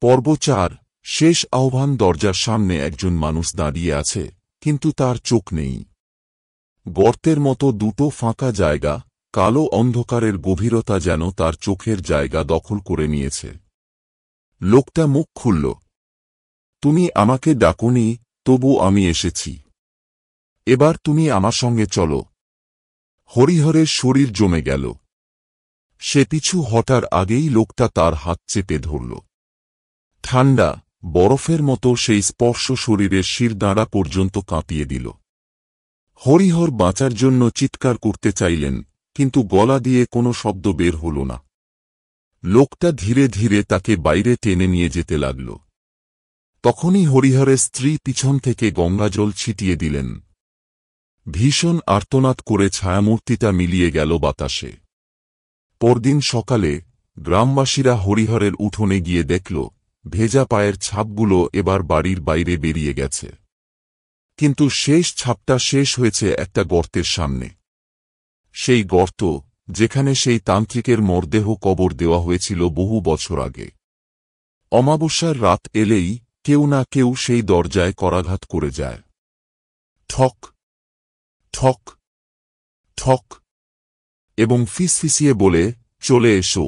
পর্ব ৪। শেষ আহ্বান। দরজার সামনে একজন মানুষ দাঁড়িয়ে আছে, কিন্তু তার চোখ নেই। গর্তের মতো দুটো ফাঁকা জায়গা, কালো অন্ধকারের গভীরতা যেন তার চোখের জায়গা দখল করে নিয়েছে। লোকটা মুখ খুলল। তুমি আমাকে ডাকোনি, তবু আমি এসেছি। এবার তুমি আমার সঙ্গে চলো। হরিহরের শরীর জমে গেল। সে পিছু হটার আগেই লোকটা তার হাত চেপে ধরল। ঠান্ডা, বরফের মতো সেই স্পর্শ শরীরের শিরদাঁড়া পর্যন্ত কাঁপিয়ে দিল। হরিহর বাঁচার জন্য চিৎকার করতে চাইলেন, কিন্তু গলা দিয়ে কোনো শব্দ বের হল না। লোকটা ধীরে ধীরে তাকে বাইরে টেনে নিয়ে যেতে লাগল। তখনই হরিহরের স্ত্রী পিছন থেকে গঙ্গাজল ছিটিয়ে দিলেন। ভীষণ আর্তনাদ করে ছায়ামূর্তিটা মিলিয়ে গেল বাতাসে। পরদিন সকালে গ্রামবাসীরা হরিহরের উঠোনে গিয়ে দেখল, ভেজা পায়ের ছাপগুলো এবার বাড়ির বাইরে বেরিয়ে গেছে। কিন্তু শেষ ছাপটা শেষ হয়েছে একটা গর্তের সামনে। সেই গর্ত, যেখানে সেই তান্ত্রিকের মরদেহ কবর দেওয়া হয়েছিল বহু বছর আগে। অমাবস্যার রাত এলেই কেউ না কেউ সেই দরজায় করাঘাত করে যায়। ঠক ঠক ঠক, এবং ফিসফিসিয়ে বলে, চলে এসো।